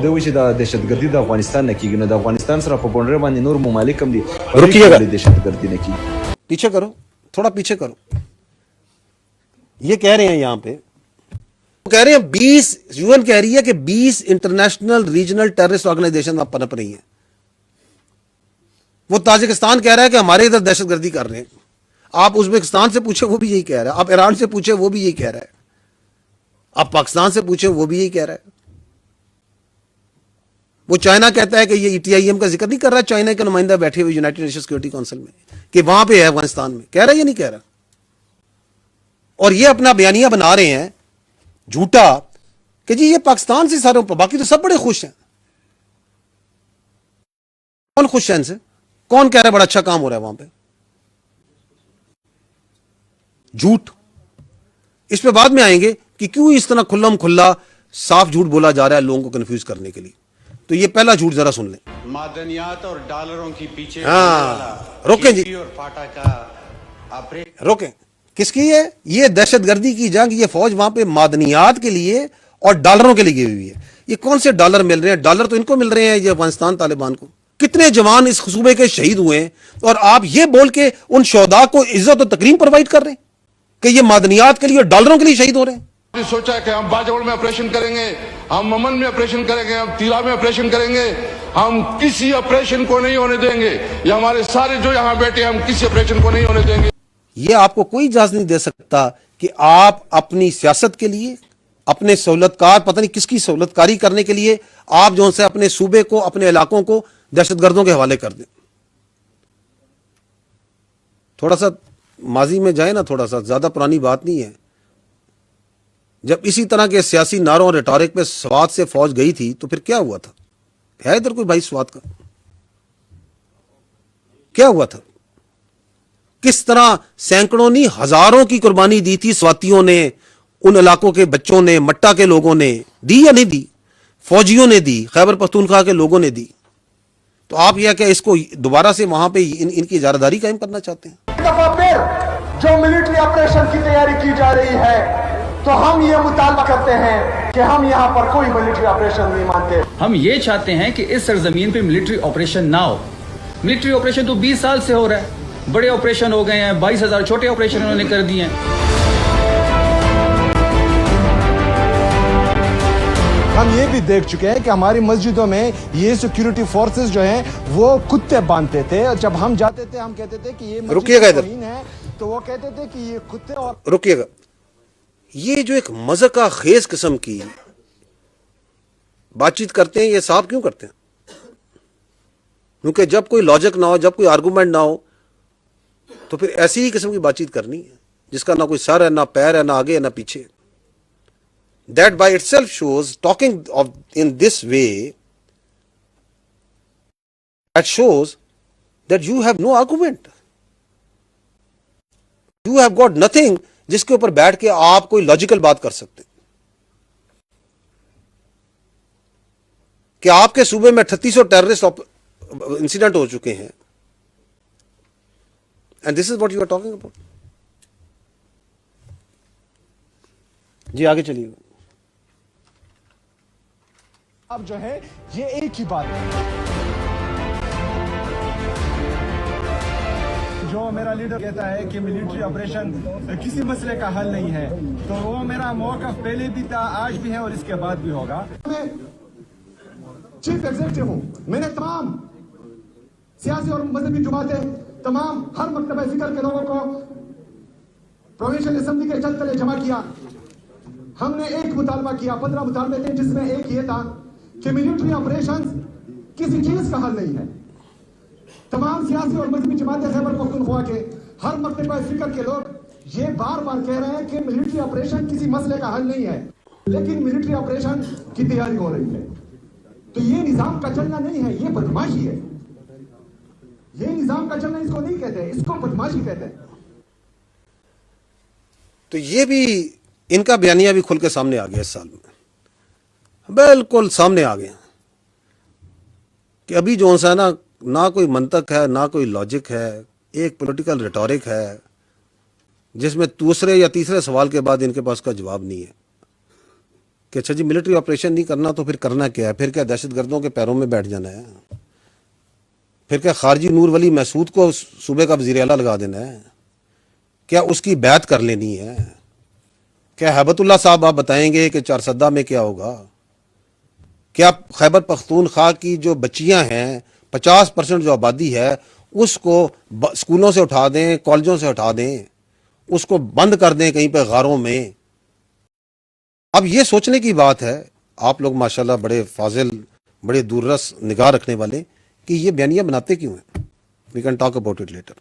د وجه د دهشتګردي د افغانستان نه کیږي، نو د افغانستان سره په بونډر باندې نور ممالک هم دي، رکیے گا دهشتګردي نه کیږي. پیچھے کرو، تھوڑا پیچھے کرو. یہ کہہ رہے ہیں یہاں پہ، کہہ رہے ہیں 20 UN کہہ رہی ہے کہ 20 انٹرنیشنل ریجنل ٹیررسٹ آرگنائزیشن آپ پنپ رہی ہیں. وہ تاجکستان کہہ رہا ہے کہ ہمارے ادھر دہشت گردی کر رہے ہیں. آپ ازبکستان سے پوچھیں وہ بھی یہی کہہ رہا ہے، آپ ایران سے پوچھیں وہ بھی یہی کہہ رہا ہے، آپ پاکستان سے پوچھیں وہ بھی یہی کہہ رہا ہے. وہ چائنا کہتا ہے کہ یہ ETIM کا ذکر نہیں کر رہا، چائنا کے نمائندہ بیٹھے ہوئے یونائٹڈ نیشن سیکورٹی کونسل میں کہ وہاں پہ ہے افغانستان میں، کہہ رہا ہے یا نہیں کہہ رہا؟ اور یہ اپنا بیانیہ بنا رہے ہیں جھوٹا کہ جی یہ پاکستان سے سارے، باقی تو سب بڑے خوش ہیں. کون خوش ہے ان سے؟ کون کہہ رہا ہے بڑا اچھا کام ہو رہا ہے وہاں پہ؟ جھوٹ. اس پہ بعد میں آئیں گے کہ کیوں اس طرح کھلم کھلا صاف جھوٹ بولا جا رہا ہے لوگوں کو کنفیوز کرنے کے لیے. تو یہ پہلا جھوٹ ذرا سن لیں. معدنیات اور ڈالروں کی پیچھے روکیں جی، روکیں. کس کی ہے یہ دہشت گردی کی جنگ؟ یہ فوج وہاں پہ معدنیات کے لیے اور ڈالروں کے لیے گئی ہوئی ہے. یہ کون سے ڈالر مل رہے ہیں؟ ڈالر تو ان کو مل رہے ہیں یہ افغانستان طالبان کو. کتنے جوان اس صوبے کے شہید ہوئے ہیں اور آپ یہ بول کے ان شہداء کو عزت و تکریم پرووائڈ کر رہے ہیں کہ یہ معدنیات کے لیے اور ڈالروں کے لیے شہید ہو رہے ہیں. سوچا کہ ہم باجوڑ میں آپریشن کریں گے، ہم امن میں آپریشن کریں گے، ہم تیرا میں آپریشن کریں گے، ہم کسی آپریشن کو نہیں ہونے دیں گے. یہ ہمارے سارے جو یہاں بیٹھے ہم کسی آپریشن کو نہیں ہونے دیں گے. یہ آپ کو کوئی اجازت نہیں دے سکتا کہ آپ اپنی سیاست کے لیے، اپنے سہولت کار، پتہ نہیں کس کی سہولت کاری کرنے کے لیے آپ جو سے اپنے صوبے کو، اپنے علاقوں کو دہشت گردوں کے حوالے کر دیں. تھوڑا سا ماضی میں جائے نا، تھوڑا سا، زیادہ پرانی بات نہیں ہے. جب اسی طرح کے سیاسی نعروں اور ریٹورک پہ سوات سے فوج گئی تھی تو پھر کیا ہوا تھا؟ ہے ادھر کوئی بھائی سوات کا؟ کیا ہوا تھا؟ کس طرح سینکڑوں نہیں ہزاروں کی قربانی دی تھی سواتیوں نے، ان علاقوں کے بچوں نے، مٹا کے لوگوں نے دی یا نہیں دی؟ فوجیوں نے دی، خیبر پختونخوا کے لوگوں نے دی. تو آپ یہ کہ اس کو دوبارہ سے وہاں پہ ان کی اجارہ قائم کرنا چاہتے ہیں؟ ایک دفعہ پھر جو ملٹری آپریشن کی تیاری کی جا رہی ہے، تو ہم یہ مطالبہ کرتے ہیں کہ ہم یہاں پر کوئی ملٹری آپریشن نہیں مانتے. ہم یہ چاہتے ہیں کہ اس سرزمین پہ ملٹری آپریشن نہ ہو. ملٹری آپریشن تو 20 سال سے ہو رہا ہے، بڑے آپریشن ہو گئے ہیں، 22,000 چھوٹے آپریشن انہوں نے کر دیے ہیں. ہم یہ بھی دیکھ چکے ہیں کہ ہماری مسجدوں میں یہ سیکیورٹی فورسز جو ہیں وہ کتے باندھتے تھے. جب ہم جاتے تھے ہم کہتے تھے کہ یہ مسجد توہین ہے، تو وہ کہتے تھے کہ یہ کتے. اور رکیے گا، یہ جو ایک مذاقہ خیز قسم کی بات چیت کرتے ہیں، یہ صاحب کیوں کرتے ہیں؟ کیونکہ جب کوئی لاجک نہ ہو، جب کوئی آرگومنٹ نہ ہو، تو پھر ایسی ہی قسم کی بات چیت کرنی ہے جس کا نہ کوئی سر ہے، نہ پیر ہے، نہ آگے ہے، نہ پیچھے. That by itself shows, talking of in this way, that shows that you have no argument. You have got nothing جس کے اوپر بیٹھ کے آپ کوئی لاجیکل بات کر سکتے. کہ آپ کے صوبے میں 3800 ٹیررسٹ انسیڈنٹ ہو چکے ہیں. And this is what you are talking about. جی آگے چلیے. اب جو ہے یہ ایک ہی بات ہے. جو میرا لیڈر کہتا ہے کہ ملٹری آپریشن کسی مسئلے کا حل نہیں ہے، تو وہ میرا موقف پہلے بھی تھا، آج بھی ہے اور اس کے بعد بھی ہوگا. میں چیف ایگزیکٹو ہوں. میں نے تمام سیاسی اور مذہبی جماعتیں، تمام ہر مکتبہ فکر کے لوگوں کو پروونشل اسمبلی کے چل تلے جمع کیا. ہم نے ایک مطالبہ کیا، 15 مطالبے تھے، جس میں ایک یہ تھا کہ ملٹری آپریشن کسی چیز کا حل نہیں ہے. تمام سیاسی اور مذہبی جماعتیں خیبر پختونخوا کے ہر مکتبہ فکر کے لوگ یہ بار بار کہہ رہے ہیں کہ ملٹری آپریشن کسی مسئلے کا حل نہیں ہے، لیکن ملٹری آپریشن کی تیاری ہو رہی ہے. تو یہ نظام کا چلنا نہیں ہے، یہ بدماشی ہے. یہ نظام کا چلنا اس کو نہیں کہتے، اس کو بدماشی کہتے ہیں. تو یہ بھی ان کا بیانیہ بھی کھل کے سامنے آ گیا اس سال میں. بالکل سامنے آ گئے کہ ابھی جو سا نا نہ کوئی منطق ہے نہ کوئی لاجک ہے، ایک پولیٹیکل ریٹورک ہے جس میں دوسرے یا تیسرے سوال کے بعد ان کے پاس کا جواب نہیں ہے کہ اچھا جی ملٹری آپریشن نہیں کرنا تو پھر کرنا کیا ہے؟ پھر کیا دہشت گردوں کے پیروں میں بیٹھ جانا ہے؟ پھر کیا خارجی نور ولی محسود کو صوبے کا وزیر اعلیٰ لگا دینا ہے؟ کیا اس کی بیعت کر لینی ہے؟ کیا ہیبت اللہ صاحب آپ بتائیں گے کہ چارسدہ میں کیا ہوگا؟ کیا خیبر پختونخوا کی جو بچیاں ہیں 50% جو آبادی ہے اس کو اسکولوں سے اٹھا دیں، کالجوں سے اٹھا دیں، اس کو بند کر دیں کہیں پہ غاروں میں؟ اب یہ سوچنے کی بات ہے، آپ لوگ ماشاءاللہ بڑے فاضل، بڑے دور رس نگاہ رکھنے والے، کہ یہ بیانیہ بناتے کیوں ہیں؟ We can talk about it letter.